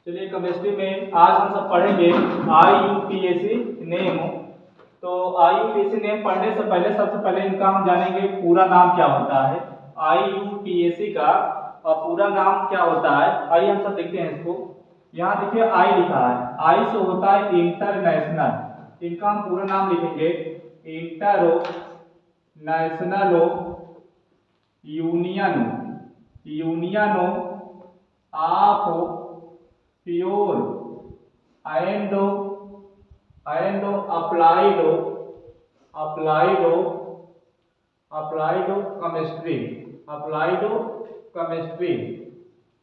चलिए केमिस्ट्री में आज हम सब पढ़ेंगे IUPAC नेम। तो IUPAC नेम पढ़ने से पहले सबसे पहले इनका हम जानेंगे पूरा नाम क्या होता है। IUPAC का पूरा नाम क्या होता है, आइए हम सब देखते हैं इसको। यहाँ देखिए आई लिखा है, आई से होता है इंटरनेशनल। इनका हम पूरा नाम लिखेंगे international union of pure and applied chemistry.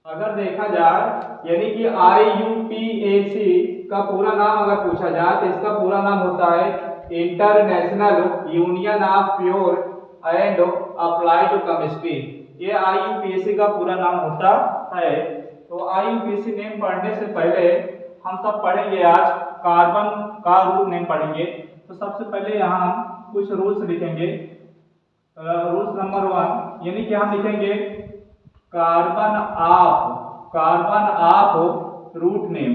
अगर देखा जाए यानी कि IUPAC का पूरा नाम अगर पूछा जाए तो इसका पूरा नाम होता है international union of pure and applied chemistry. ये IUPAC का पूरा नाम होता है। तो IUPAC नेम पढ़ने से पहले हम सब पढ़ेंगे आज कार्बन का रूल नेम पढ़ेंगे। तो सबसे पहले यहाँ हम कुछ रूल्स लिखेंगे। रूल्स नंबर 1 यानी कि हम लिखेंगे कार्बन ऑफ रूट नेम।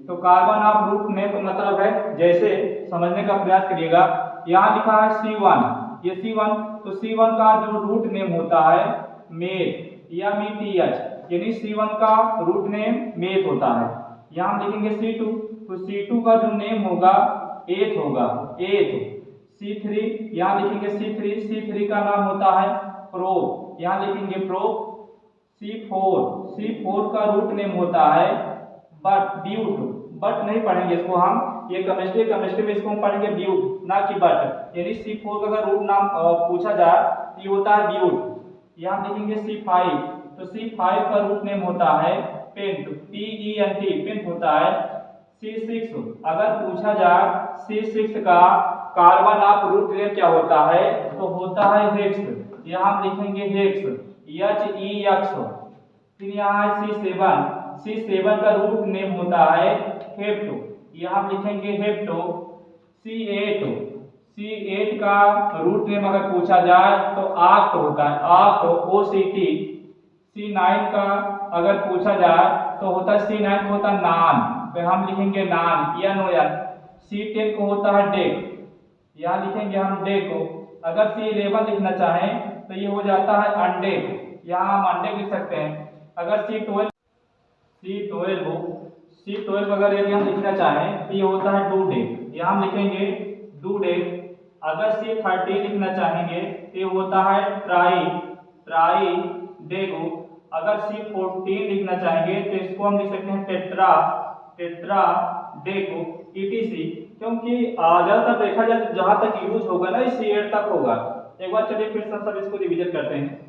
तो कार्बन ऑफ रूट नेम का मतलब है, जैसे समझने का प्रयास करिएगा। यहाँ लिखा है C1, ये C1, तो C1 का जो रूट नेम होता है मेथ, यानी C1 का रूट नेम मेथ होता है। यहाँ हम लिखेंगे C2, तो C2 का जो नेम होगा एथ होगा। C3 यहाँ लिखेंगे C3 का नाम होता है प्रोप, यहाँ लिखेंगे प्रोप। C4 का रूट नेम होता है ब्यूट नहीं पढ़ेंगे इसको हम, ये केमिस्ट्री में इसको हम पढ़ेंगे ब्यूट ना कि बट। यानी C4 का अगर रूट नाम पूछा जाए तो ये होता है ब्यूट। यहाँ लिखेंगे C5, तो C5 का रूट नेम होता है पेंट, पेंट होता है। C6 अगर पूछा जाए C6 का कार्बन ऑफ रूट नेम क्या होता है, तो होता है हेक्स, यहाँ हम लिखेंगे हेक्स। फिर यहाँ है C7 का रूट नेम होता है हेप्टो, यहाँ हम लिखेंगे हेप्टो। C8 का रूट नेम अगर पूछा जाए तो ऑक्ट होता है, OCT। C9 का अगर पूछा जाए तो होता है C9 को होता है नान, तो हम लिखेंगे नान। C10 को होता है डेक, यहाँ लिखेंगे हम डेको। अगर C11 लिखना चाहें तो ये हो जाता है अनडेक, यहाँ हम अनडेक लिख सकते हैं। अगर C12 अगर यदि हम लिखना चाहें तो ये होता है डूडेक, यहाँ हम लिखेंगे डूडेक। अगर C13 लिखना चाहेंगे तो ये होता है ट्राई डेगो। अगर C14 लिखना चाहेंगे तो इसको हम लिख सकते हैं टेट्रा डेगो etc। क्योंकि ज्यादातर देखा जाए तो जहां तक यूज होगा ना C8 तक होगा। एक बार चलिए फिर सब इसको रिवीजन करते हैं।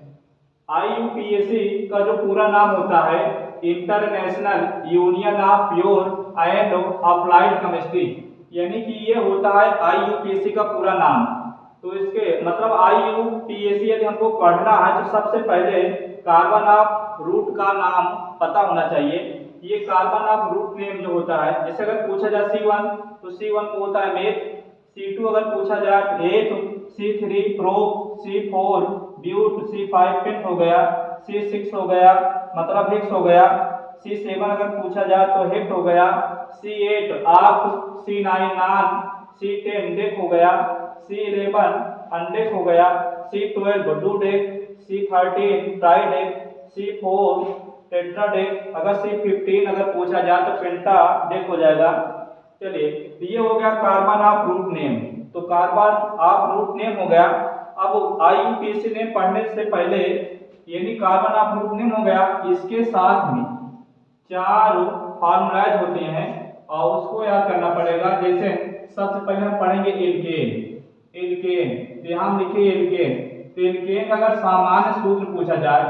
IUPAC का जो पूरा नाम होता है international union of pure and applied chemistry, यानी कि ये होता है IUPAC का पूरा नाम। तो इसके मतलब IUPAC यदि हमको पढ़ना है तो सबसे पहले कार्बन ऑफ रूट का नाम पता होना चाहिए। ये कार्बन ऑफ रूट नेम जो होता है, जैसे अगर पूछा जाए C1 तो C1 को होता है मेथ। C2 अगर पूछा जाए एथ, C3 prop, C4 ब्यूट, C5 paint हो गया, C6 हो गया मतलब हेक्स हो गया। C7 अगर पूछा जाए तो हेक्ट हो गया। C8 of, C9 naan, C10 deck हो गया, C11 अनडेक हो गया, C12 डूडेक, C13 ट्राइडेक, C4 टेट्राडेक। अगर C15 अगर पूछा जाए तो पेंटा डेक हो जाएगा। चलिए ये हो गया कार्बन ऑफ रूट नेम, तो कार्बन ऑफ रूट नेम हो गया। अब IUPAC नेम पढ़ने से पहले यानी कार्बन ऑफ रूट नेम हो गया, इसके साथ में 4 फार्मूलाज होते हैं और उसको याद करना पड़ेगा। जैसे सबसे पहले हम पढ़ेंगे एल्केन, तो यहाँ हम लिखे एल्केन। तो एल्केन का अगर सामान्य सूत्र पूछा जाए,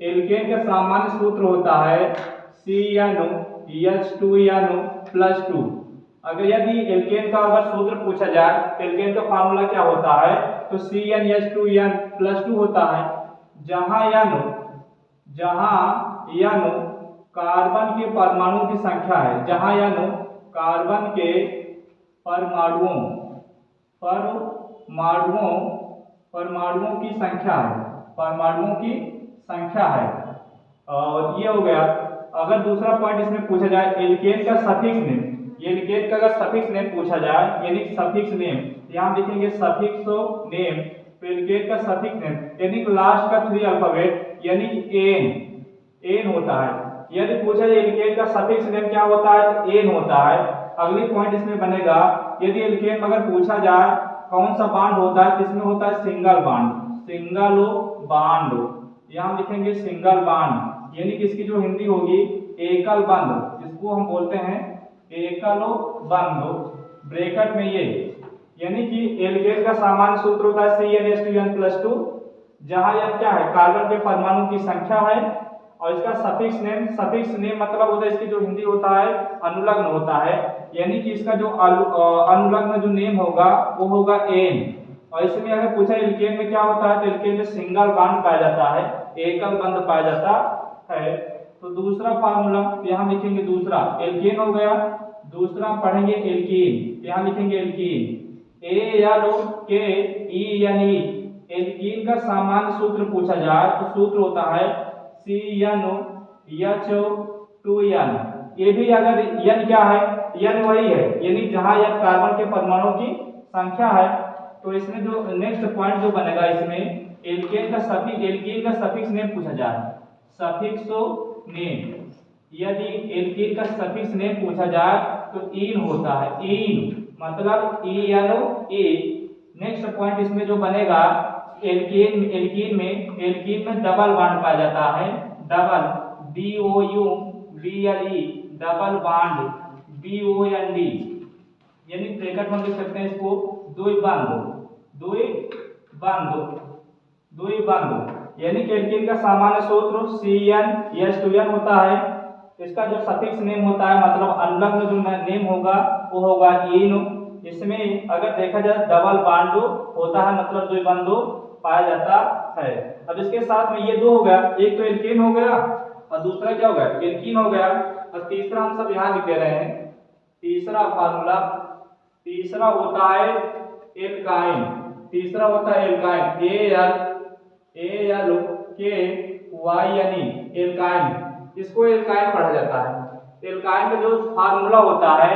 एल्केन का सामान्य सूत्र होता है CnH2n+2। अगर यदि एल्केन का अगर सूत्र पूछा जाए, एल्केन का फार्मूला क्या होता है, तो CnH2n+2 होता है। जहां यन कार्बन के परमाणु की संख्या है, जहां यन कार्बन के परमाणुओं परमाणुओं की संख्या है, परमाणुओं की संख्या है। और ये हो गया। अगर दूसरा पॉइंट इसमें पूछा जाए एल्केन का सफिक्स नेम, एल्केन का अगर सफिक्स नेम पूछा जाए यानी सफिक्स नेम, यहाँ लिखेंगे सफिक्स नेम, तो एल्केन का सफिक्स नेम यानी लास्ट का 3 अल्फाबेट यानी एन होता है। यदि पूछा जाए एल्केन का सफिक्स नेम क्या होता है तो एन होता है। अगली पॉइंट इसमें बनेगा यदि एल्केन अगर पूछा जाए कौन सा बॉन्ड होता है, किसमें होता है सिंगल बॉन्ड, यहाँ लिखेंगे सिंगल बॉन्ड यानी कि इसकी जो हिंदी होगी एकल बंध, जिसको हम बोलते हैं एकल बंध, ब्रैकेट में ये, यानी कि एल्केन का सामान्य सूत्र होता है CnH2n+2, जहां यह क्या है कार्बन के परमाणु की संख्या है। और इसका सफिक्स नेम मतलब होता है इसकी जो हिंदी होता है अनुलग्न होता है, यानी कि इसका जो अनुलग्न जो नेम होगा वो होगा एन। और इसमें अगर पूछा एल्केन में क्या होता है तो एल्केन में सिंगल बॉन्ड पाया जाता है, एकल बंध पाया जाता है। तो दूसरा फार्मूला यहाँ लिखेंगे, दूसरा एल्केन हो गया, दूसरा पढ़ेंगे एल्कीन, यहाँ लिखेंगे एल्कीन ALKENE। एल्कीन का सामान्य सूत्र पूछा जाए तो सूत्र होता है CnH2n। ये भी अगर n क्या है, n वही है यानी जहां यह कार्बन के परमाणु की संख्या है। तो इसमें जो नेक्स्ट पॉइंट जो बनेगा इसमें एल्केन का सफिक्स नेम पूछा जाए, सफिक्स नेम, यदि एल्केन का सफिक्स नेम पूछा जाए तो इन होता है, इन मतलब ENE। नेक्स्ट पॉइंट इसमें जो बनेगा एल्कीन में डबल बॉन्ड पाया जाता है, double DOUBLE, double bond BOND, यानी ब्रैकेट में लिख सकते हैं इसको द्विबंध, यानी कि एल्कीन का सामान्य सूत्र CnH2n होता है। इसका जो सफिक्स नेम होता है मतलब अनुलग्न जो नेम होगा वो होगा इन। इसमें अगर देखा जाए डबल बॉन्ड होता है मतलब द्विबंध पाया जाता है। अब इसके साथ में ये दो हो गया, एक तो एल्केन हो गया और दूसरा क्या हो गया एल्कीन हो गया, और तीसरा हम सब यहाँ लिख दे रहे हैं। तीसरा फार्मूला, तीसरा होता है एल्काइन, तीसरा होता है एल्काइन ALKYNE, एल्काइन। इसको एल्काइन पढ़ा जाता है। एल्काइन का जो फार्मूला होता है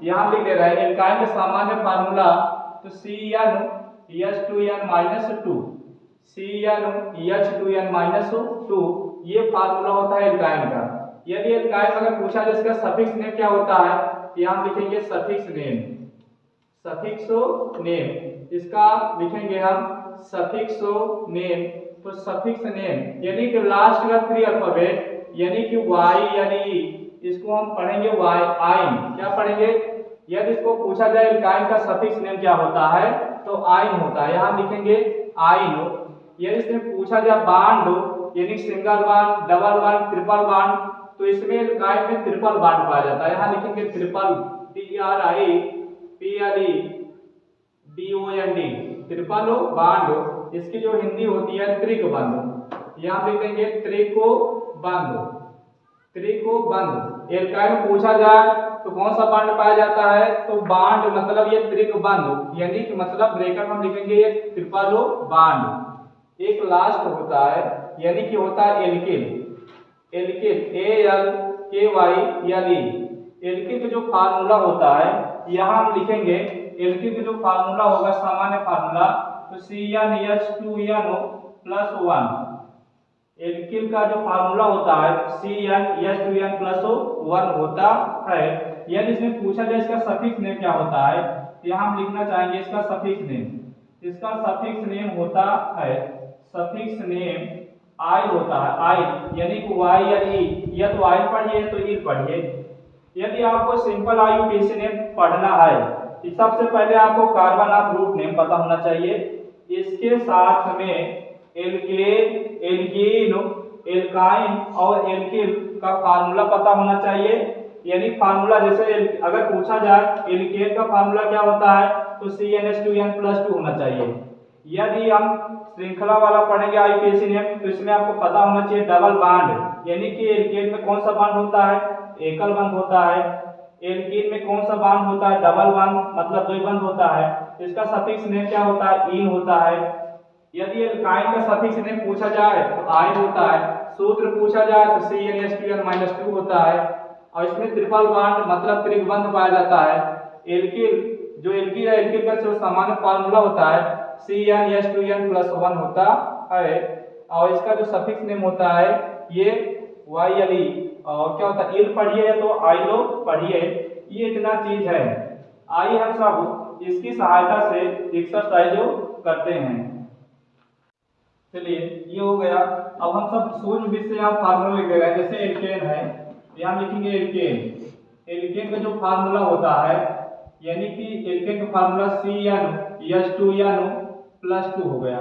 यहाँ लिख दे रहा है, एल्काइन का सामान्य फार्मूला तो CnH2n-2, ये फार्मूला होता है एल्काइन का। यदि एल्काइन अगर पूछा जाए इसका सफिक्स नेम क्या होता है तो यहाँ लिखेंगे सफिक्स नेम, इसका लिखेंगे हम सफिक्स नेम। तो सफिक्स नेम यानी कि लास्ट का 3 अल्फाबेट यानी कि Y यानी E, इसको हम पढ़ेंगे आइन, क्या पढ़ेंगे। यदि इसको पूछा जाए एल्काइन का सफिक्स नेम क्या होता है तो आइन होता है, यहाँ लिखेंगे आइन। यदि इसमें पूछा जाए बॉन्ड यानी single bond, double bond, triple bond, तो इसमें एल्काइन में ट्रिपल बॉन्ड पाया जाता है, यहाँ लिखेंगे triple TRIPLE BOND, triple bond. इसकी जो हिंदी होती है त्रिक बंध, यहाँ लिख देंगे त्रिको बंध। एल्काइन पूछा जाए तो कौन सा बॉन्ड पाया जाता है तो बॉन्ड मतलब ये त्रिक बंध यानी कि मतलब ब्रैकेट में लिखेंगे ये ट्रिपल बॉन्ड। एक लास्ट होता है यानी कि होता है एल्किल ALKYLE। एल्किल का जो फार्मूला होता है यहाँ हम लिखेंगे, एल्किल का जो फार्मूला होगा सामान्य फार्मूला तो CnH2n+1। एल्किल का जो फार्मूला होता है CnH2n+1 होता है। यदि इसमें पूछा जाए इसका सफिक्स नेम क्या होता है तो यहाँ हम लिखना चाहेंगे इसका सफिक्स नेम, इसका सफिक्स नेम होता है, सफिक्स नेम आइल होता है, आइल यानी कि Y या E, या तो आइल पढ़िए तो ई पढ़िए। यदि आपको सिंपल IUPAC नेम पढ़ना है तो सबसे पहले आपको कार्बन ऑफ ग्रुप नेम पता होना चाहिए, इसके साथ में एल्केन, एल्कीन, एल्काइन और एल्किल का फार्मूला पता होना चाहिए। यानी फार्मूला जैसे अगर पूछा जाए एल्केन का फार्मूला क्या होता है तो CnH2n+2 होना चाहिए। यदि हम श्रृंखला वाला पढ़ेंगे IUPAC नेम तो इसमें आपको पता होना चाहिए डबल बॉन्ड, यानी कि एल्केन में कौन सा बॉन्ड होता है एकल बंध होता है, एल्कीन में कौन सा बॉन्ड होता है डबल बॉन्ड मतलब द्विबंध होता है, इसका सफिक्स नेम क्या होता है, इन होता है। यदि एल्काइन का सफिक्स नेम पूछा जाए तो आइन होता है, सूत्र पूछा जाए तो CnH2n-2 होता है। और इसमें ट्रिपल बॉन्ड मतलब त्रिबंध पाया जाता है। एल्किल जो एल्किल है, एल्किल का जो सामान्य फार्मूला होता है CnH2n+1 होता है। और इसका जो सफिक्स नेम होता है ये YLE, और क्या होता है, इल पढ़िए तो आइलो पढ़िए, ये इतना चीज है। आइए हम सब इसकी सहायता से एक्सरसाइज करते हैं। चलिए ये हो गया। अब हम सब सूर्य बीज से यहाँ फार्मूला लिख देगा। जैसे एल्केन है, यहाँ लिखेंगे एल्केन। एल्केन का जो फार्मूला होता है, यानी कि एल्केन का फार्मूला CnH2n+2 हो गया।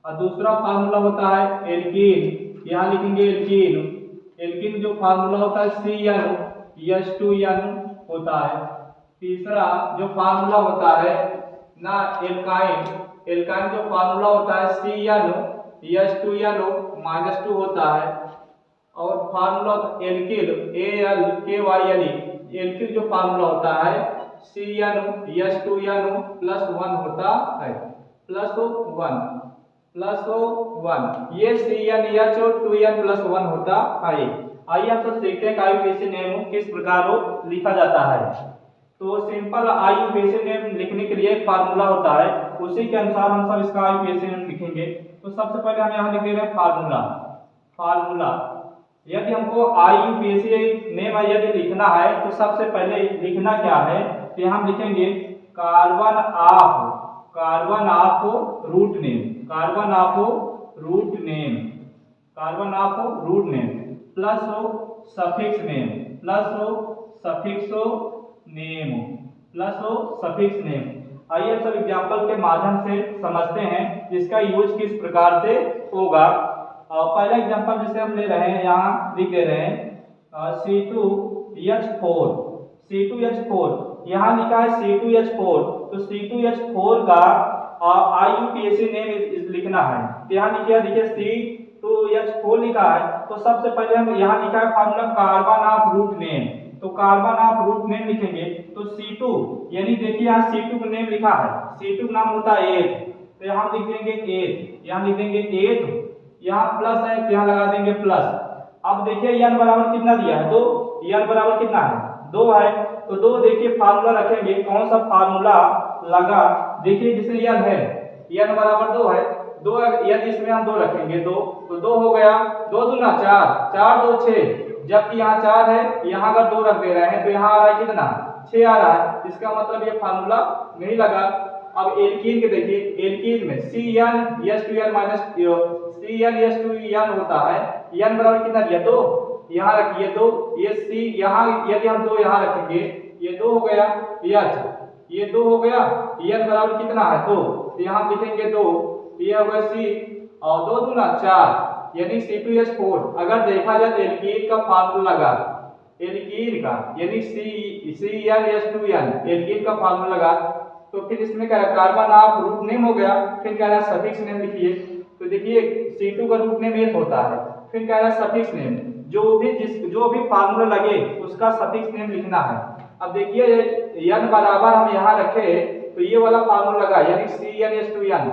और दूसरा फार्मूला होता है एल्कीन, यहाँ लिखेंगे एल्कीन। एल्कीन जो फार्मूला होता है CnH2n होता है। तीसरा जो फार्मूला होता है ना एल्काइन, एल्काइन जो फार्मूला होता है CnH2n-2 होता है। और फार्मूला एल्किल AlKYLE, एल्किल जो फार्मूला होता है CnH2n+1 होता है, +1 ये CnH2n+1 होता है। आइए हम सब सीखते हैं कि आईयूपीएसी नेम किस प्रकार लिखा जाता है। तो सिंपल आईयूपीएसी नेम लिखने के लिए एक फार्मूला होता है, उसी के अनुसार हम सब इसका आईयूपीएसी नेम लिखेंगे। तो सबसे पहले हम यहाँ लिख दे रहे हैं फार्मूला। यदि हमको आईयूपीएसी नेम यदि लिखना है तो सबसे पहले लिखना क्या है, तो यहाँ हम लिखेंगे carbon of root name plus suffix name. आइए सब एग्जांपल के माध्यम से समझते हैं इसका यूज किस प्रकार से होगा। पहला एग्जांपल जैसे हम ले रहे हैं, यहाँ लिख दे रहे हैं C2H4, यहाँ लिखा है C2H4, तो C2H4 का आईयूपीएसी नेम लिखना है। तो यहाँ लिखिए, देखिए C2H4 लिखा है, तो सबसे पहले हम यहाँ लिखा है formula carbon of root name, तो कार्बन ऑफ रूट नेम लिखेंगे। तो C2 यानी देखिए यहाँ C2 का नेम लिखा है, C2 का नाम होता है एथ, तो यहाँ लिख देंगे एथ, यहाँ प्लस है तो यहाँ लगा देंगे प्लस। अब देखिए n बराबर कितना दिया है, 2, n बराबर कितना है, 2 है। तो 2 देखिए फार्मूला रखेंगे, कौन सा फार्मूला लगा, देखिए जिसमें n है, n बराबर 2 है, 2 यदि इसमें हम 2 रखेंगे, 2 तो 2 हो गया, 2 दूना 4, 4 2 6, जबकि यहाँ 4 है, यहाँ अगर 2 रख दे रहे हैं तो यहाँ आ रहा है कितना, 6 आ रहा है। इसका मतलब ये फार्मूला नहीं लगा। अब एल्कीन के देखिए, एल्कीन में CnH2n होता है, n बराबर कितना दिया, 2, यहाँ रखिए 2, ये C यहाँ यदि हम 2 यहाँ रखेंगे, ये 2 हो गया, ये 2 हो गया, n बराबर कितना है, 2, तो यहाँ लिखेंगे 2, ये हो गया C, और 2 दूना 4 यानी C2H4। अगर देखा जाए तो एल्कीन का फार्मूला लगा, एल्कीन का यानी CnH2n, एल्कीन का फार्मूला लगा। तो फिर इसमें क्या है, कार्बन ऑफ रूट नेम हो गया, फिर कह रहा है सफिक्स नेम लिखिए। तो देखिए C2 का रूट नेम एथ होता है, फिर कह रहा है सफिक्स नेम, जो भी फार्मूला लगे उसका सफिक्स नेम लिखना है। अब देखिए n बराबर हम यहाँ रखे तो ये वाला फार्मूला लगा यानी CnH2n,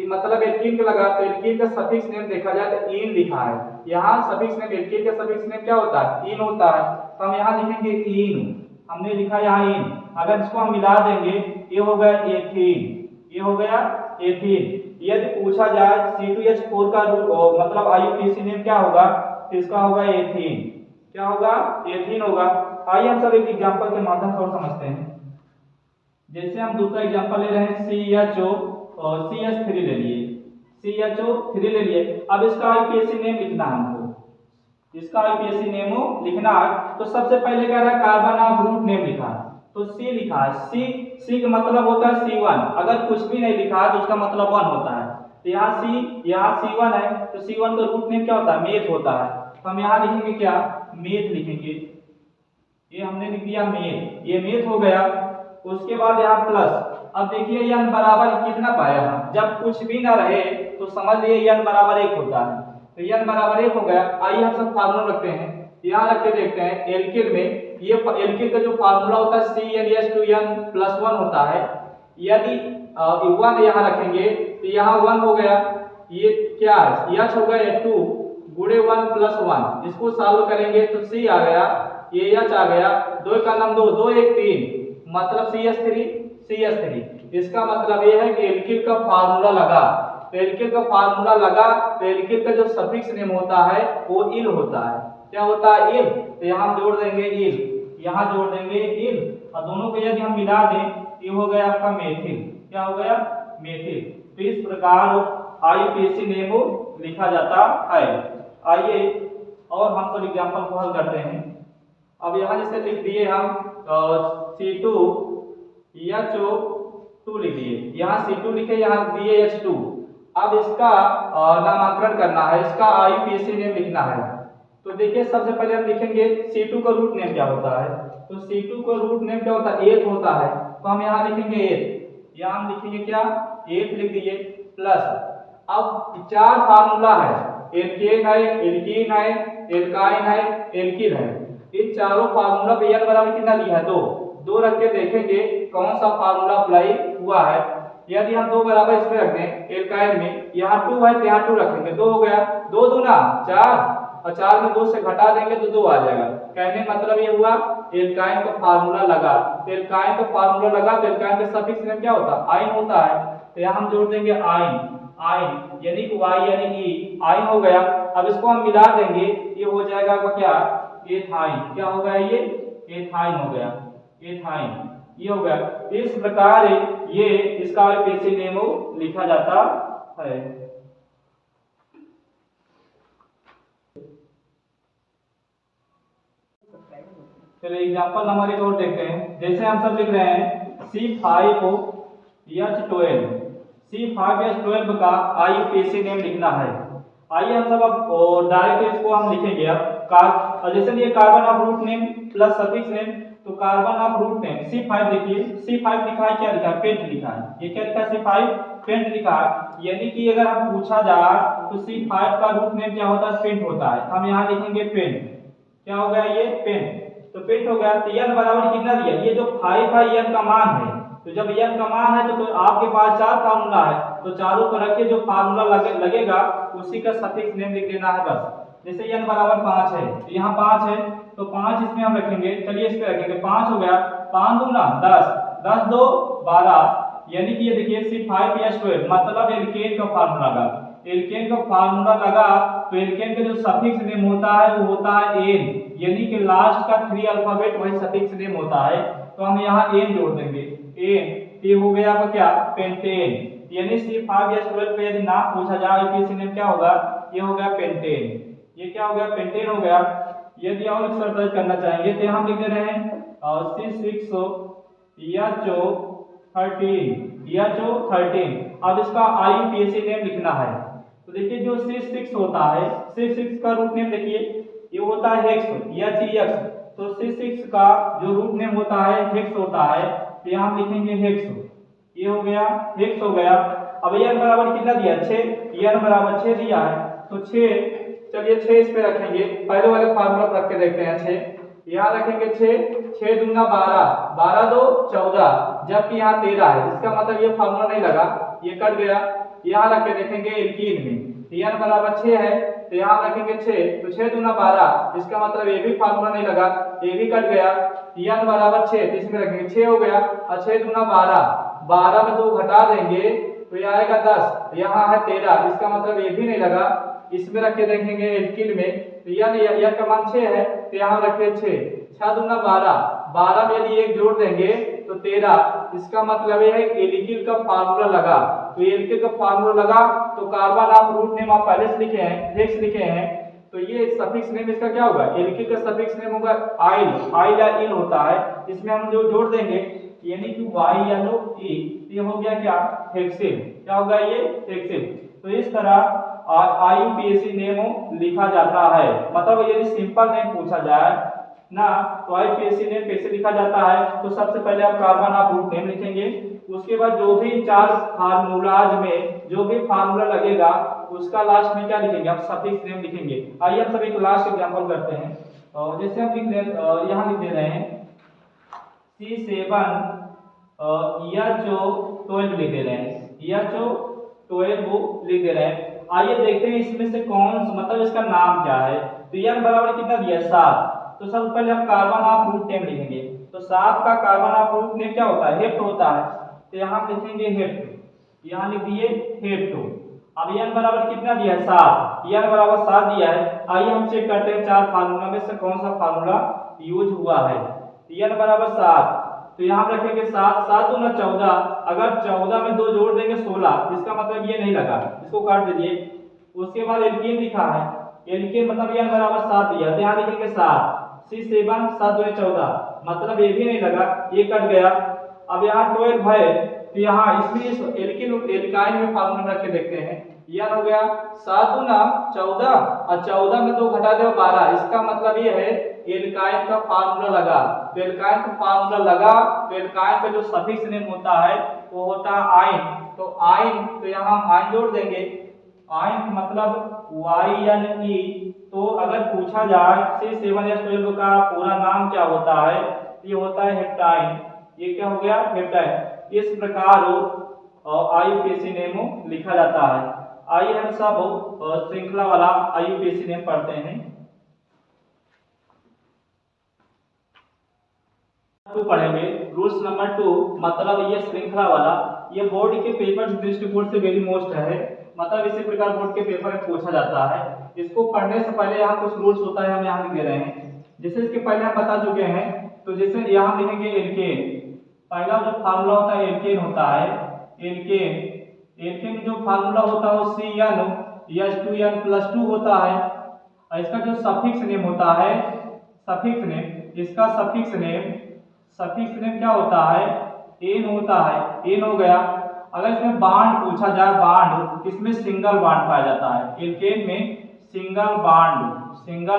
मतलब एल्कीन का लगा, तो एल्कीन का सफिक्स नेम देखा जाए तो इन लिखा है। यहाँ सफिक्स नेम, एल्कीन का सफिक्स नेम क्या होता है, इन होता है, तो हम यहाँ लिखेंगे इन, हमने लिखा यहाँ इन। अगर इसको हम मिला देंगे, ये हो गया एथीन, यदि पूछा जाए C2H4 का मतलब आईयूपीएसी नेम क्या होगा, तो इसका होगा एथीन, क्या होगा, एथीन होगा। आइए हम सब एक एग्जांपल के माध्यम से और समझते हैं। जैसे हम दूसरा एग्जांपल ले रहे हैं CHO और CH3 ले लिए, CHO3 ले लिए। अब इसका आईयूपीएसी नेम लिखना है हमको, इसका आईयूपीएसी नेम लिखना है। तो सबसे पहले कह रहा है कार्बन ऑफ रूट नेम लिखा है, तो C लिखा है, C का मतलब होता है C1, अगर कुछ भी नहीं लिखा है तो उसका मतलब 1 होता है। तो यहाँ C1 है, तो C1 का रूट नेम क्या होता है, मेथ होता है। तो हम यहाँ लिखेंगे क्या, मेथ लिखेंगे, ये हमने लिख दिया मेथ, ये मेथ हो गया। उसके बाद यहाँ प्लस। अब देखिए n बराबर कितना पाया हम, जब कुछ भी ना रहे तो समझ लिए n बराबर 1 होता है, तो n बराबर 1 हो गया। आइए हम सब फार्मूला रखते हैं, यहाँ रख के देखते हैं। एल्किल में ये एल्किल का जो फार्मूला होता है CnH2n+1 होता है। यदि वन यहाँ रखेंगे तो यहाँ 1 हो गया, ये क्या है एच होगा, ये 2 गुणे 1 प्लस 1, इसको सॉल्व करेंगे तो सी आ गया, ये एच आ गया, 2 का नाम 2, 2 1 3, मतलब CH3। इसका मतलब ये है कि एल्किल का फार्मूला लगा, तो एल्किल का फार्मूला लगा तो एल्किल का जो सफिक्स नेम होता है वो इल होता है। क्या होता है? इल। तो यहाँ हम जोड़ देंगे इल, यहाँ जोड़ देंगे इल, और दोनों को यदि हम मिला दें ये हो गया आपका मेथिल। क्या हो गया? मेथिल। तो इस प्रकार IUPAC नेम लिखा जाता है। आइए और हम सब एग्जांपल को हल करते हैं। अब यहाँ जैसे लिख दिए हम C2H2 लिख दिए, यहाँ C2 लिखे, यहाँ दिए H2। अब इसका नामकरण करना है, इसका IUPAC नेम लिखना है। तो देखिए सबसे पहले हम लिखेंगे C2 का रूट नेम क्या होता है। तो C2 का रूट नेम क्या होता है? 8 होता है। तो हम यहाँ लिखेंगे 8, यहाँ हम लिखेंगे क्या? 8 लिख दिए प्लस। अब 4 फार्मूला है, एल्केन है, एल्कीन है, एल्काइन है, एल्किल है। इन चारों फार्मूला पे n बराबर कितना दिया है? 2। 2 रख के देखेंगे कौन सा फार्मूला अप्लाई हुआ है। यदि हम 2 बराबर इसमें रख दें एल्काइन में, यहाँ 2 है तो यहाँ 2 रखेंगे, 2 हो गया, 2 दूना 4, और 4 में 2 से घटा देंगे तो 2 आ जाएगा। कहने मतलब ये हुआ एल्काइन का फार्मूला लगा। तो एल्काइन का फार्मूला लगा तो एल्काइन का सफिक्स नेम क्या होता है? आइन होता है। तो यहाँ हम जोड़ देंगे आइन, आइन यानी कि Y यानी E, आइन हो गया। अब इसको हम मिला देंगे, ये हो जाएगा आपका क्या? एथाइन। क्या हो गया? ये एथाइन हो गया, एथाइन ये हो गया। इस प्रकार ये इसका IUPAC नेम लिखा जाता है। चलिए एग्जांपल नंबर एक और देखते हैं। जैसे हम सब लिख रहे हैं C5H12, C5H12 का IUPAC नेम लिखना है। आइए हम सब अब डायरेक्ट इसको हम लिखेंगे। अब जैसे ये carbon of root name plus suffix name, तो carbon of root name C5 देखिए, C5 लिखा है, क्या लिखा है? पेंट लिखा है। ये क्या लिखा है? C5 पेंट लिखा है। यानी कि अगर हम पूछा जाए तो C5 का रूट नेम क्या होता है? पेंट होता है। हम यहाँ लिखेंगे पेंट। क्या हो गया? ये पेंट। तो पेंट हो गया। तो n बराबर कितना दिया? ये जो 5 है n का मान है। तो जब n का मान है तो आपके पास 4 फार्मूला है, तो चारों को रखिए, जो फार्मूला लगेगा उसी का सफिक्स नेम लिख देना है बस। जैसे n बराबर 5 है तो यहाँ 5 है, तो 5 इसमें हम रखेंगे। चलिए इस पे रखेंगे, 5 हो गया, 5 दूना 10, 10 2 12, यानी कि ये देखिए C5H12 मतलब एल्केन का फार्मूला लगा। एल्केन का फार्मूला लगा तो एल्केन का जो सफिक्स नेम होता है वो होता है एन, यानी कि लास्ट का 3 अल्फाबेट वही सफिक्स नेम होता है। तो हम यहाँ एन जोड़ देंगे, एन। ये हो गया आपका क्या? पेंटेन। यानी C5H12 पे यदि नाम पूछा जाए IUPAC नेम क्या होगा? ये हो गया पेंटेन। ये क्या हो गया? पेंटेन हो गया। यदि और एक्सरसाइज करना चाहेंगे तो हम लिख दे रहे हैं C6H13। अब इसका IUPAC नेम लिखना है। तो देखिए जो C6 होता है, C6 का रूट नेम देखिए, ये होता है हेक्स, HEX। तो C6 का जो रूट नेम होता है हेक्स होता है, तो यहाँ हम लिखेंगे हेक्स। ये हो गया, हेक्स हो गया। अब n बराबर कितना दिया? 6। n बराबर 6 दिया है, तो 6, चलिए 6 इस पे रखेंगे। पहले वाले फार्मूला रख के देखते हैं। 6 यहाँ रखेंगे, 6 दूना 12, 12 2 14, जबकि यहाँ 13 है। इसका मतलब ये फार्मूला नहीं लगा, ये कट गया। यहाँ रख के देखेंगे एल्कीन में, n बराबर 6 है, तो यहाँ रखेंगे 6, तो 6 दूना 12, इसका मतलब ये भी फार्मूला नहीं लगा, ये भी कट गया। n बराबर 6, तो इसमें रखेंगे 6 हो गया, और 6 दूना 12, 12 में 2 घटा देंगे तो ये आएगा 10, यहाँ है 13, इसका मतलब ये भी नहीं लगा। इसमें रख के देखेंगे एल्किल में, तो n का मान 6 है, तो यहाँ रखे 6, 6 दूना 12, 12 में यदि 1 जोड़ देंगे तो 13, इसका मतलब ये है एल्किल का फार्मूला लगा। तो एल्किल का फार्मूला लगा तो कार्बन ऑफ रूट नेम आप पहले से लिखे हैं, हेक्स लिखे हैं, तो ये सफिक्स नेम इसका क्या होगा? एल्किल का सफिक्स नेम होगा आइल, आइल या इल होता है। इसमें हम जो जोड़ देंगे यानी कि Y या लो E, ये हो गया क्या? हेक्सेन। क्या होगा? ये हेक्सेन। तो इस तरह IUPAC नेम लिखा जाता है। मतलब यदि सिंपल नेम पूछा जाए ना तो IUPAC नेम कैसे लिखा जाता है? तो सबसे पहले आप कार्बन ऑफ रूट नेम लिखेंगे, उसके बाद जो भी 4 फार्मूलाज में जो भी फार्मूला लगेगा उसका लास्ट में क्या लिखेंगे? आप सफिक्स नेम लिखेंगे। आइए हम सब एक लास्ट एग्जांपल करते हैं। जैसे हम यहाँ लिख दे रहे हैं C7H12 12 लिख दे रहे हैं, HO 12 लिख दे रहे हैं। आइए देखते हैं इसमें से कौन मतलब इसका नाम क्या है। तो n बराबर कितना दिया 7, तो सबसे पहले हम कार्बन ऑफ ग्रुप नेम लिखेंगे। तो 7 का कार्बन ऑफ ग्रुप नेम क्या होता है, हेप्ट होता है। तो यहाँ लिखेंगे हेप्ट, यहाँ लिख दिए हेप्टो। अब n बराबर कितना दिया है 7, n बराबर 7 दिया है। आइए हम चेक करते हैं चार फार्मूला में से कौन सा फार्मूला यूज हुआ है। n बराबर 7, तो यहाँ रखेंगे 7, 7 दूना 14, अगर 14 में 2 जोड़ देंगे 16, इसका मतलब ये नहीं लगा, इसको काट दीजिए। उसके बाद एल्केन लिखा है, एल्केन मतलब n बराबर 7 दिया, तो यहाँ लिखेंगे 7, C7 7 दूने 14, मतलब ये भी नहीं लगा, ये कट गया। अब यहाँ 12 है, तो यहाँ इसमें एल्केन एल्काइन में फार्मूला रख के देखते हैं। यह हो गया 7 दूना 14 और 14 में 2 घटा दो 12, इसका मतलब ये है एल्काइन का फार्मूला लगा। तो एल्काइन का फार्मूला लगा, तो एल्काइन का जो सफिक्स नेम होता है वो होता है आइन। तो आइन, तो यहाँ हम आइन जोड़ देंगे, आइन मतलब YNE। तो अगर पूछा जाए C7H12 का पूरा नाम क्या होता है, ये होता है हेप्टाइन। ये क्या हो गया, हेप्टाइन। इस प्रकार IUPAC नेम लिखा जाता है। आइए हम सब श्रृंखला वाला IUPAC नेम पढ़ते हैं। पढ़ेंगे रूल्स नंबर 2, मतलब ये श्रृंखला वाला, ये बोर्ड के पेपर दृष्टिकोण से वेरी मोस्ट है, मतलब इसी प्रकार बोर्ड के पेपर में पूछा जाता है। इसको पढ़ने से पहले यहाँ कुछ रूल्स होता है, हम यहाँ लिख दे रहे हैं। जैसे इसके पहले हम बता चुके हैं, तो जैसे यहाँ लिखेंगे एल्केन, पहला जो फार्मूला होता है एल्केन होता है, एल्केन, एल्केन जो फार्मूला होता है वो CnH2n+2 होता है। और इसका जो सफिक्स नेम होता है, सफिक्स नेम, इसका सफिक्स नेम क्या होता है, एन होता है, एन हो गया। अगर इसमें बांड पूछा जाए, बांड, इसमें सिंगल बांड पाया जाता है। एल्केन में सिंगल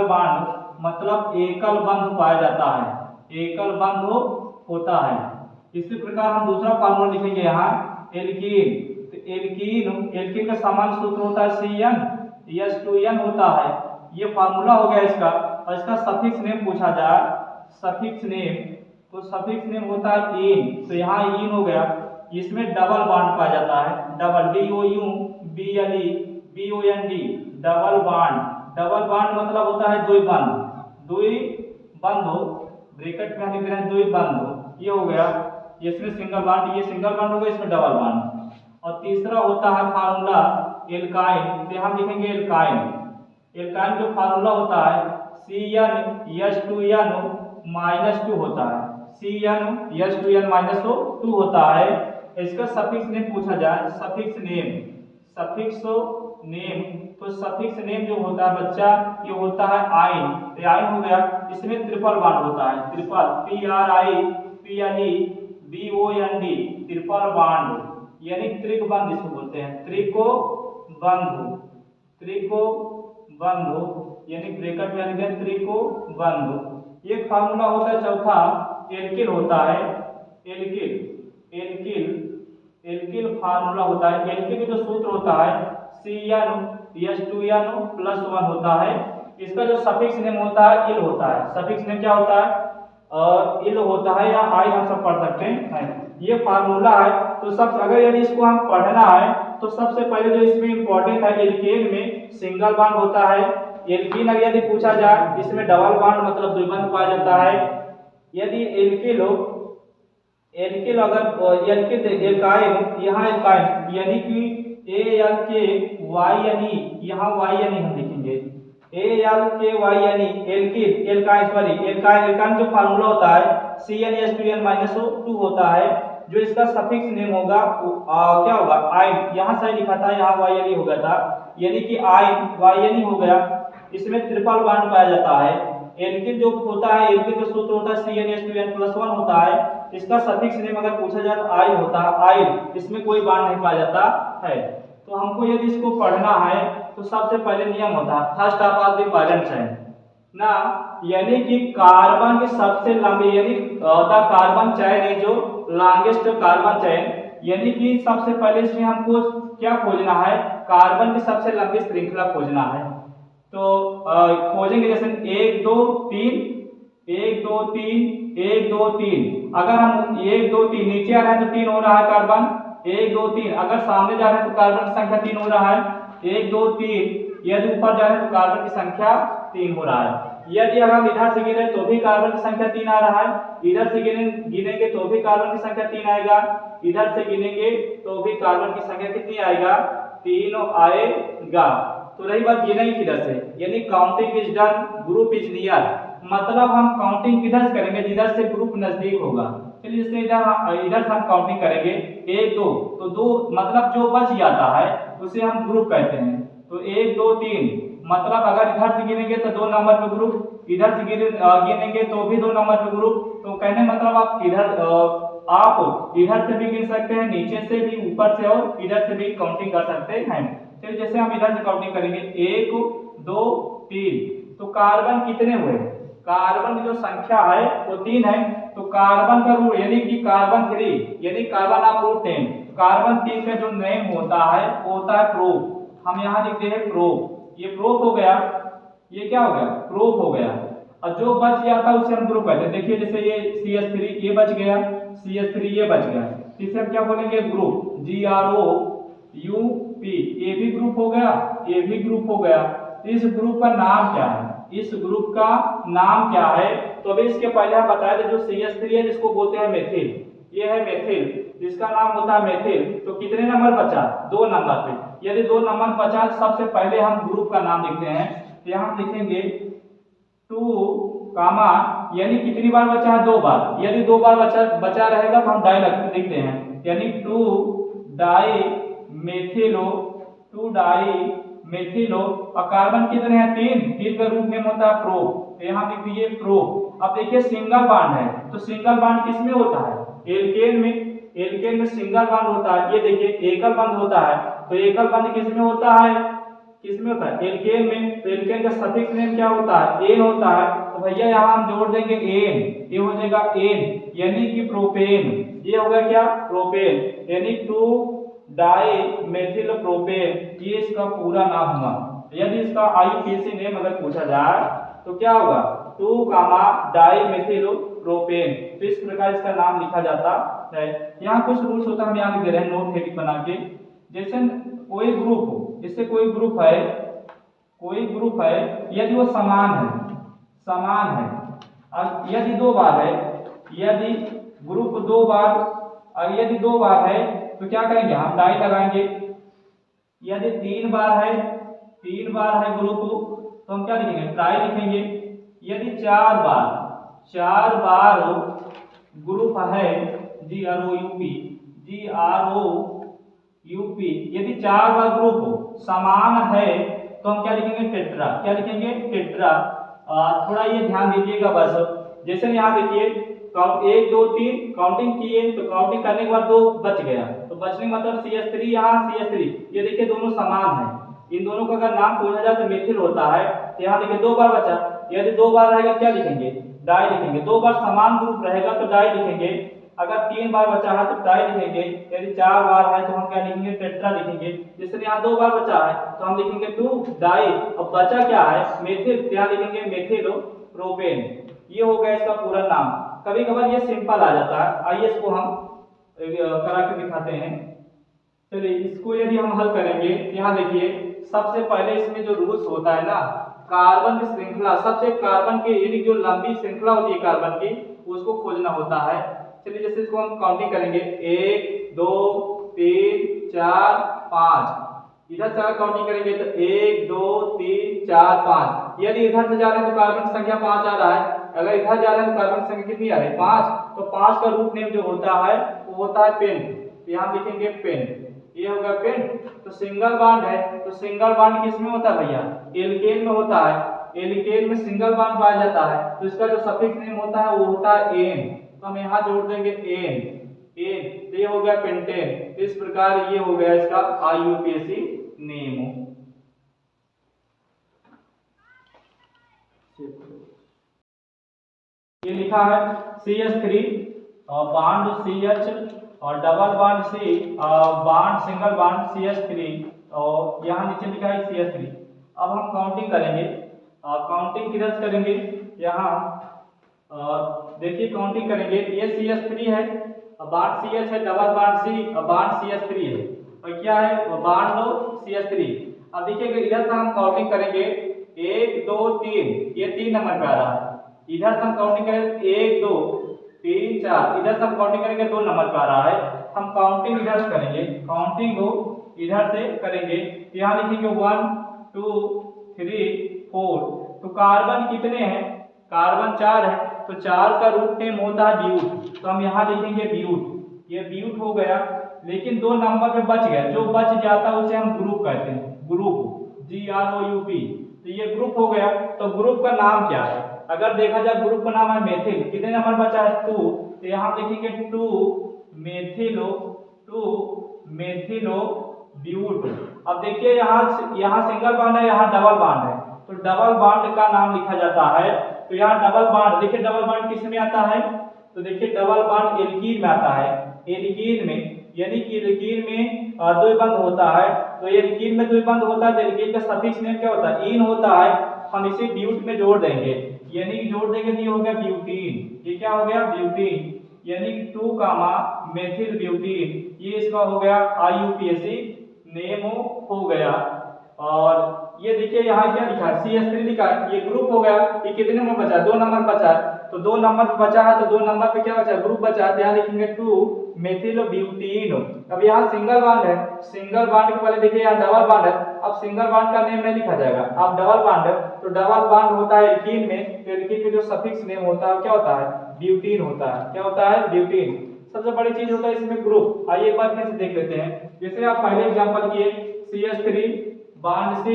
बांड मतलब एकल बंध पाया जाता है, एकल बंध होता है। इसी प्रकार हम दूसरा फार्मूला लिखेंगे यहाँ एल्कीन। तो एल्कीन का सामान्य सूत्र होता है CnH2n होता है, ये फार्मूला हो गया इसका। और इसका सफिक्स नेम पूछा जाए, सफिक्स नेम, तो सफिक्स नेम होता है इन, तो यहाँ इन हो गया। इसमें डबल बॉन्ड पाया जाता है, डबल BOUBLE डबल बॉन्ड मतलब होता है दुई बंध हो, ब्रैकेट में लिख रहे हैं दुई बंध हो, ये हो गया। इसमें सिंगल बॉन्ड, ये सिंगल बॉन्ड हो गया, इसमें डबल बॉन्ड। और तीसरा होता है फार्मूला एल्काइन, तो हम लिखेंगे एल्काइन। एल्काइन जो फार्मूला होता है CnH2n-2 होता है, CnH2n-2 होता है। इसका सफिक्स नेम पूछा जाए, सफिक्स नेम, तो सफिक्स नेम जो होता है बच्चा, ये होता है आइन, तो आइन हो गया। इसमें ट्रिपल बॉन्ड होता है, triple TRIPLE BOND, triple bond, यानी त्रिकबंध इसको बोलते हैं, त्रिकोबंध, यानी ब्रैकेट में लिखते हैं त्रिकोबंध। एक फार्मूला होता है चौथा, एल्किल होता है, एल्किल फार्मूला होता है। एल्किल का जो सूत्र होता है CnH2n+1 होता है। इसका जो सफिक्स नेम होता है इल होता है, सफिक्स नेम क्या होता है, इल होता है, या आई हम सब पढ़ सकते हैं। ये फार्मूला है। तो सब अगर यदि इसको हम पढ़ना है, तो सबसे पहले जो इसमें इंपॉर्टेंट है, एल्केन में सिंगल बॉन्ड होता है। एल्कीन अगर यदि पूछा जाए, इसमें डबल बॉन्ड मतलब द्विबंध पाया जाता है। यदि एल्किल अगर एल्काइन, यहाँ एल्काइन यानी कि ALKYNE, यहाँ YNE हम लिखेंगे, ALKYNE, एल्काइन जो फार्मूला होता है CnH2n-2 होता है। जो इसका सफिक्स नेम होगा क्या होगा, आइन, यहाँ से लिखा था, यहाँ YNE हो गया था, यानी कि आइन YNE हो गया। इसमें ट्रिपल बॉन्ड पाया जाता है। एल्किन जो होता है, एल्किन का सूत्र होता है CnH2n+1 होता है। इसका सफिक्स नेम अगर पूछा जाए तो आइन होता है, आइन, इसमें कोई बॉन्ड नहीं पाया जाता है। तो हमको यदि इसको पढ़ना है, तो सबसे पहले नियम होता है first of the parent chain ना, यानी कि कार्बन की सबसे लंबी, यानी द कार्बन चेन है जो लॉन्गेस्ट कार्बन चेन, यानी कि सबसे पहले इसमें हमको क्या खोजना है, कार्बन की सबसे लंबी श्रृंखला खोजना है। तो खोजेंगे जैसे 1 2 3 1 2 3 1 2 3, अगर हम 1 2 3 नीचे आ रहा है तो 3 हो रहा है कार्बन, 1 2 3, अगर सामने जा रहे हैं तो कार्बन की संख्या 3 हो रहा है, 1 2 3। यदि ऊपर जा रहे हैं तो कार्बन की संख्या 3 हो रहा है। यदि अगर हम इधर से गिने तो भी कार्बन की संख्या 3 आ रहा है, इधर से गिनेंगे तो भी कार्बन की संख्या 3 आएगा, इधर से गिनेंगे तो भी कार्बन की संख्या कितनी आएगा, 3 आएगा। तो रही बात गिने किधर से, यानी counting is done, group is near, मतलब हम काउंटिंग किधर से करेंगे, जिधर से ग्रुप नजदीक होगा। चलिए जैसे इधर से हम काउंटिंग करेंगे 1 2, तो 2 मतलब जो बच जाता है उसे हम ग्रुप कहते हैं। तो 1 2 3 मतलब अगर इधर से गिनेंगे तो 2 नंबर पे ग्रुप, इधर से गिनेंगे तो भी 2 नंबर पे ग्रुप। तो कहने मतलब आप इधर से भी गिन सकते हैं, नीचे से भी, ऊपर से और इधर से भी काउंटिंग कर सकते हैं। चलिए जैसे हम इधर से काउंटिंग करेंगे 1 2 3, तो कार्बन कितने हुए, कार्बन की जो संख्या है वो 3 है। तो कार्बन का रूट यानी कि कार्बन 3 यानी कार्बन ऑफ रूट 10, कार्बन 3 का जो नेम होता है वो होता है प्रोप। हम यहाँ लिखते हैं प्रोप, ये प्रोप हो गया, ये क्या हो गया, प्रोप हो गया। और जो बच जाता है उसे हम ग्रुप कहते हैं। देखिए जैसे ये CH3 ये बच गया, CH3 ये बच गया, इसे हम क्या बोलेंगे, ग्रुप, GROUP, ये भी ग्रुप हो गया, ये भी ग्रुप हो गया। इस ग्रुप का नाम क्या है, इस ग्रुप का नाम क्या है, तो अभी इसके पहले हम बताए थे जो CH3 है जिसको बोलते हैं मेथिल, ये है मेथिल, जिसका नाम होता है मेथिल। तो कितने नंबर बचा, 2 नंबर पे। यदि 2 नंबर बचा तो सबसे पहले हम ग्रुप का नाम लिखते हैं। तो यहाँ हम लिखेंगे 2 कामा, यानी कितनी बार बचा है, 2 बार। यदि 2 बार बचा रहेगा तो हम डाई लिखते हैं, यानी 2 डाई मेथिलो, 2 डाई मेथिलो। और कार्बन कितने हैं, 3 का रूट नेम होता है प्रो, तो यहाँ लिख दीजिए प्रो। अब देखिए सिंगल बॉन्ड है, तो सिंगल बॉन्ड किस में होता है, एल्केन में, एल्केन में सिंगल बॉन्ड होता है। ये देखिए एकल बॉन्ड होता है, तो एकल बॉन्ड किस में होता है, किस में होता है, एल्केन में। तो एल्केन का सफिक्स नेम क्या होता है, एन होता है। तो भैया यहाँ हम जोड़ देंगे एन, ये हो जाएगा एन, यानी कि प्रोपेन, ये होगा क्या, प्रोपेन, यानी 2 डाई मेथिल प्रोपेन, ये इसका पूरा नाम हुआ। यदि इसका आईपीसी नेम अगर पूछा जाए तो क्या होगा, 2 कामा डाई मेथिल प्रोपेन। तो इस प्रकार इसका नाम लिखा जाता है। यहाँ कुछ रूल्स होता है, हम यहाँ लिख दे रहे हैं नोट हेडिंग बना के। जैसे कोई ग्रुप हो, जैसे कोई ग्रुप है, कोई ग्रुप है, यदि वो समान है, समान है, और यदि 2 बार है, यदि ग्रुप 2 बार, और यदि 2 बार है तो क्या करेंगे, हम डाई लगाएंगे। यदि 3 बार है, 3 बार है ग्रुप, तो हम क्या लिखेंगे, ट्राई लिखेंगे। यदि 4 बार, 4 बार ग्रुप है, GROUP, GROUP, यदि 4 बार ग्रुप समान है तो हम क्या लिखेंगे, टेट्रा, क्या लिखेंगे, टेट्रा। थोड़ा ये ध्यान दीजिएगा बस। जैसे यहाँ देखिए 1 2 3 काउंटिंग किए, तो काउंटिंग करने के बाद 2 बच गया, तो बचने मतलब CH3, यहाँ CH3, ये देखिए दोनों समान है। इन दोनों का अगर नाम पूछा जाए तो मेथिल होता है। तो यहाँ देखिए 2 बार बचा, यदि 2 बार रहेगा क्या लिखेंगे, डाई लिखेंगे। 2 बार समान ग्रुप रहेगा तो डाई लिखेंगे। अगर 3 बार बचा है तो ट्राई लिखेंगे। यदि 4 बार है तो हम क्या लिखेंगे, टेट्रा लिखेंगे। जैसे यहाँ 2 बार बचा है तो हम लिखेंगे 2 डाई, अब बचा क्या है, मेथिल, क्या लिखेंगे, मेथिलो प्रोपेन। ये हो गया इसका पूरा नाम। कभी कभार ये सिंपल आ जाता है, आइए इसको हम करा के दिखाते हैं। चलिए इसको यदि हम हल करेंगे, यहाँ देखिए सबसे पहले इसमें जो रूल्स होता है ना, कार्बन की श्रृंखला, सबसे कार्बन की यानी जो लंबी श्रृंखला होती है कार्बन की, उसको खोजना होता है। चलिए जैसे इसको हम काउंटिंग करेंगे 1 2 3 4 5, इधर से अगर काउंटिंग करेंगे तो 1 2 3 4 5। यदि इधर से जा रहे हैं तो कार्बन की संख्या 5 आ रहा है, अगर इधर जा रहे हैं तो कार्बन की संख्या कितनी आ रही है, 5। तो 5 का रूट नेम जो होता है वो होता है पेन, तो यहाँ लिखेंगे पेन, ये होगा पेन। तो सिंगल बॉन्ड है, तो सिंगल बॉन्ड किस में होता है भैया, एल्केन में होता है। एल्केन में सिंगल बॉन्ड पाया जाता है, तो इसका जो सफिक्स नेम होता है वो होता है एन, तो हम यहाँ जोड़ देंगे एन, एन, तो ये हो गया पेंटेन। इस प्रकार ये हो गया इसका IUPAC नेम। ये लिखा है CH3 बॉन्ड CH और double bond C, bond single bond CH3, और यहाँ नीचे लिखा है CH3। अब हम काउंटिंग करेंगे, काउंटिंग किधर से करेंगे, यहाँ देखिए काउंटिंग करेंगे, ये CH3 है, बाड सी एच है, डबल बाड सी, बाड सी एच थ्री है, और क्या है वो बाड लो सी एच थ्री। अब देखिए इधर से हम काउंटिंग करेंगे 1 2 3, ये 3 नंबर पे आ रहा है। इधर से हम काउंटिंग करेंगे 1 2 3 4, इधर से हम काउंटिंग करेंगे 2 नंबर पे आ रहा है। हम काउंटिंग इधर से करेंगे, काउंटिंग को इधर से करेंगे, यहाँ लिखेंगे 1 2 3 4। तो कार्बन कितने हैं, कार्बन 4 है, तो 4 का रूट नेम होता है ब्यूट, तो हम यहाँ लिखेंगे ब्यूट, ये ब्यूट हो गया। लेकिन 2 नंबर पे बच गया, जो बच जाता है उसे हम ग्रुप कहते हैं, ग्रुप GROUP। तो ये ग्रुप हो गया। तो ग्रुप का नाम क्या है, अगर देखा जाए ग्रुप का नाम है मेथिल, कितने नंबर बचा है 2, तो यहाँ लिखेंगे 2 मेथिलो, 2 मेथिलो ब्यूट। अब देखिए यहाँ सिंगल बॉन्ड है, यहाँ डबल बॉन्ड है, तो डबल बॉन्ड का नाम लिखा जाता है। तो यहाँ डबल बॉन्ड, देखिए डबल बॉन्ड किस में आता है, तो देखिए डबल बॉन्ड एल्कीन में आता है, एल्कीन में, यानी कि एल्कीन में द्विबंध होता है। तो एल्कीन में द्विबंध होता है, तो एल्कीन का सफिक्स नेम क्या होता है, इन होता है। हम इसे ब्यूट में जोड़ देंगे, यानी कि जोड़ देंगे तो ये हो गया ब्यूटीन, ये क्या हो गया ब्यूटीन, यानी 2 कामा मेथिल ब्यूटीन, ये इसका हो गया IUPAC नेम हो गया। और ये देखिए यहाँ क्या लिखा है CH3 लिखा है, ये ग्रुप हो गया। ये कितने नंबर बचा, 2 नंबर बचा है, तो 2 नंबर पे बचा है, तो 2 नंबर पे क्या बचा, ग्रुप बचा है, यहाँ लिखेंगे 2 मेथिल ब्यूटीन। अब यहाँ सिंगल बॉन्ड है, सिंगल बॉन्ड के पहले देखिए यहाँ डबल बॉन्ड है, अब सिंगल बॉन्ड का नेम नहीं लिखा जाएगा, अब डबल बॉन्ड है, तो डबल बॉन्ड होता है एल्कीन में, तो एल्कीन में जो सफिक्स नेम होता है क्या होता है, ब्यूटीन होता है, क्या होता है ब्यूटीन। सबसे बड़ी चीज होता है इसमें ग्रुप। आइए एक बार फिर से देख लेते हैं, जैसे आप पहले एग्जांपल किए CH3 बॉन्ड C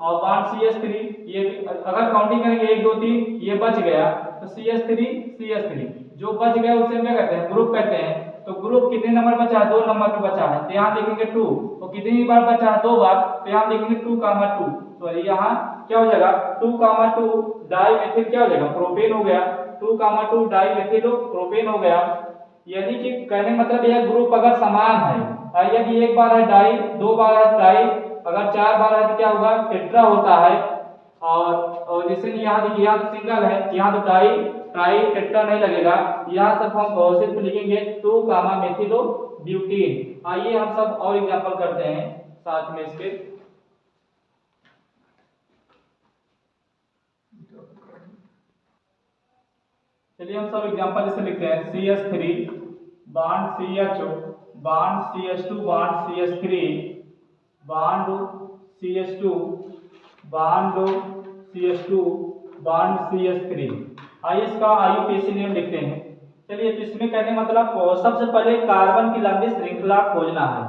और बॉन्ड CH3, ये अगर काउंटिंग करेंगे 1 2 3, ये बच गया, तो CH3 जो बच गया उसे हम क्या कहते हैं, ग्रुप कहते हैं। तो ग्रुप कितने नंबर बचा है, 2 नंबर पे बचा है, तो यहाँ लिखेंगे 2, तो कितनी बार बचा है, 2 बार, तो यहाँ लिखेंगे 2 कामा 2, तो यहाँ क्या हो जाएगा 2 कामा 2 डाई मेथिल क्या हो जाएगा, प्रोपेन हो गया, 2 कामा 2 डाई मेथिल प्रोपेन हो गया। यानी कि कहने मतलब यह ग्रुप अगर समान है, यदि 1 बार है डाई, 2 बार है ट्राई, अगर 4 बार है तो क्या होगा टेट्रा होता है। और जैसे यहाँ देखिए यहाँ तो सिंगल है, यहाँ तो डाई ट्राई टेट्रा नहीं लगेगा, यहाँ सब हम सिर्फ लिखेंगे 2 कामा मेथिलो ब्यूटीन। आइए हम सब और एग्जांपल करते हैं साथ में इसके। चलिए हम सब एग्जांपल जैसे लिखते हैं CH3 bond CHO bond CH2 bond CH3 bond CH2 bond CH2 bond CH3। आइए इसका IUPAC नेम लिखते हैं। चलिए तो इसमें कहने मतलब सबसे पहले कार्बन की लंबी श्रृंखला खोजना है,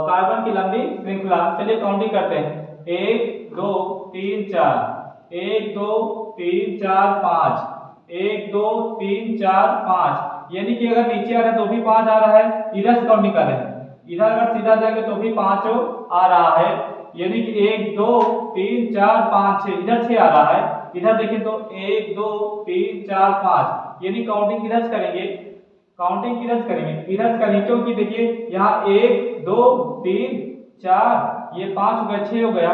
कार्बन की लंबी श्रृंखला। चलिए काउंटिंग करते हैं 1 2 3 4, 1 2 3 4 5, 1 2 3 4 5, यानी कि अगर नीचे आ रहा है तो भी 5 आ रहा है, इधर से काउंटिंग कर रहे हैं, इधर अगर सीधा जाएंगे तो भी 5 आ रहा है, यानी कि 1 2 3 4 5 6, इधर 6 आ रहा है, इधर देखें तो 1 2 3 4 5, यानी काउंटिंग किधर से करेंगे, काउंटिंग किधर से करेंगे, इधर से करेंगे, क्योंकि देखिए यहाँ 1 2 3 4, ये 5 हो गया, 6 हो गया,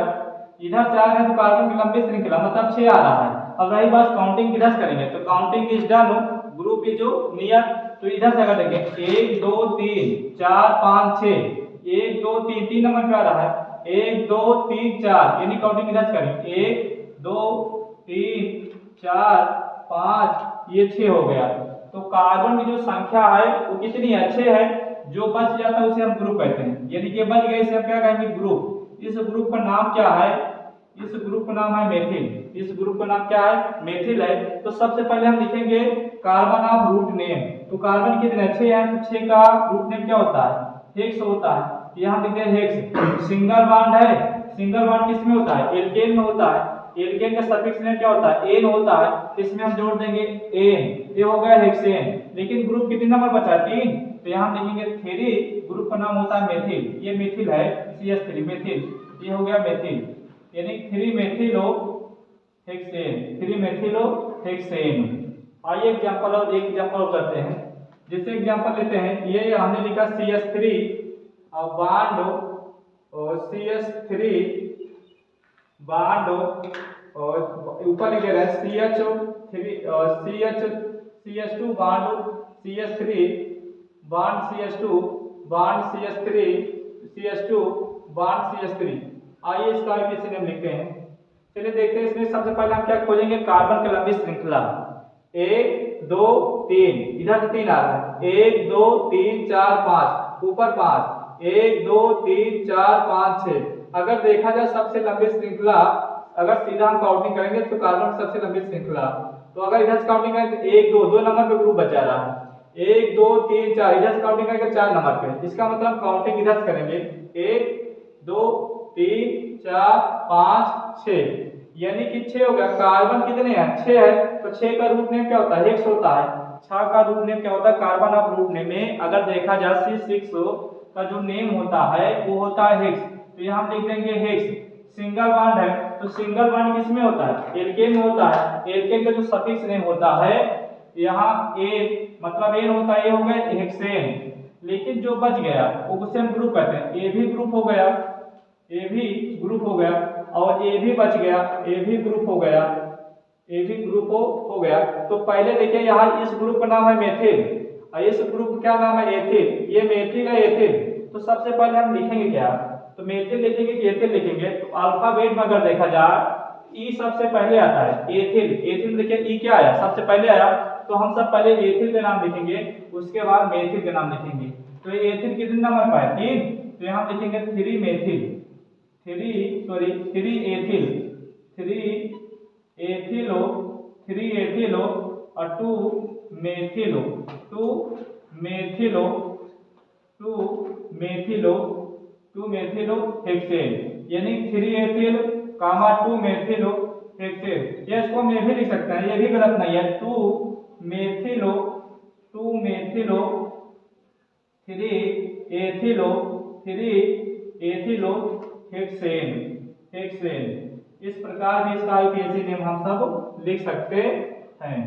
इधर से आ रहे हैं तो कार्बन की लंबी श्रृंखला मतलब 6 आ रहा है। अब रही बात काउंटिंग किधर से करेंगे, तो counting is done, group is near, तो इधर से अगर देखें 1 2 3 4 5 6, 1 2 3 3 नंबर पे आ रहा है, 1 2 3 4, यानी काउंटिंग किधर से करेंगे 1 2 3 4 5, ये 6 हो गया। तो कार्बन की जो संख्या है वो कितनी है, 6 है, जो बच जाता है उसे हम ग्रुप कहते हैं, यानी कि बच गए इसे हम क्या कहेंगे ग्रुप। इस ग्रुप का नाम क्या है, इस ग्रुप का नाम है मेथिल, इस ग्रुप का नाम क्या है मेथिल है। तो सबसे पहले हम लिखेंगे कार्बन ऑफ रूट नेम, तो कार्बन कितने 6 है, तो 6 का रूट नेम क्या होता है हेक्स होता है, यहाँ लिखते हैं हेक्स। सिंगल बॉन्ड है, सिंगल बॉन्ड किस में होता है एल्केन में होता है, एल्केन का सफिक्स नेम क्या होता है एन होता है, इसमें हम जोड़ देंगे एन, ये हो गया हेक्सेन। लेकिन ग्रुप कितने नंबर बचा 3, तो यहाँ लिखेंगे 3, ग्रुप का नाम होता है मेथिल, ये मेथिल है CH3 मेथिल, ये हो गया मेथिल, यानी 3 मेथिलो हेक्सेन, 3 मेथिलो हेक्सेन। आइए एग्जांपल और एक एग्जांपल करते हैं, जैसे एग्जांपल लेते हैं, ये हमने लिखा CH3 और बॉन्ड और CH3 बॉन्ड और ऊपर लिख रहे हैं CH3 CH2 bond CH3 bond CH2 bond CH3 CH2 bond CH3। आइए इसका IUPAC नेम लिखते हैं। चलिए देखते हैं इसमें सबसे पहले हम क्या खोजेंगे, कार्बन की लंबी श्रृंखला। 1 2 3, इधर से 3 आ रहा है, 1 2 3 4 5, ऊपर 5, 1 2 3 4 5 6। अगर देखा जाए सबसे लंबी श्रृंखला, अगर सीधा हम काउंटिंग करेंगे तो कार्बन की सबसे लंबी श्रृंखला, तो अगर इधर से काउंटिंग करें तो 1 2 नंबर पे ग्रुप बचा रहा है, 1 2 3 4, इधर से काउंटिंग करेंगे 4 नंबर पे। इसका मतलब काउंटिंग इधर से करेंगे 1 2 3 4 5 6, यानी कि 6 हो गया। कार्बन कितने हैं, 6 है, तो 6 का रूट नेम क्या होता है, हेक्स होता है। 6 का रूट नेम क्या होता है, कार्बन ऑफ रूट नेम में अगर देखा जाए C6 का जो नेम होता है वो होता है हेक्स, तो यहाँ हम लिख देंगे हेक्स। सिंगल बॉन्ड है तो सिंगल बॉन्ड किसमें होता है, एल्केन में होता है। एल्केन का जो सफिक्स नेम होता है यहाँ ए, मतलब एन होता है, ये हो गया हेक्सेन। लेकिन जो बच गया वो उसे हम ग्रुप कहते हैं, ए भी ग्रुप हो गया, ए भी ग्रुप हो गया, और ए भी बच गया, ए भी ग्रुप हो गया, ए भी ग्रुप हो गया। तो पहले देखिए यहाँ इस ग्रुप का नाम है मेथिल और इस ग्रुप का क्या नाम है, एथिल। ये मेथिल है एथिल, तो सबसे पहले हम लिखेंगे क्या, तो मेथिल लिखेंगे कि एथिल लिखेंगे। तो अल्फाबेट में अगर देखा जाए ई सबसे पहले आता है, एथिल। एथिल देखिए ई क्या आया, सबसे पहले आया, तो हम सब पहले एथिल का नाम लिखेंगे, उसके बाद मेथिल का नाम लिखेंगे। तो ये एथिल कितने नंबर पर है, 3, तो यहाँ लिखेंगे 3 मेथिल, 3 एथिल, 3 एथिलो, 3 एथिलो और 2 मेथिलो, 2 मेथिलो, 2 मेथिलो, 2 मेथिलो हेक्सेन, यानी 3 एथिल कामा 2 मेथिलो हेक्सेन। ये इसको हम ये भी लिख सकते हैं, ये भी गलत नहीं है, 2 मेथिलो, 2 मेथिलो 3 एथिलो, 3 एथिलो हेक्सेन, हेक्सेन। इस प्रकार भी इसका IUPAC नेम हम सब लिख सकते हैं।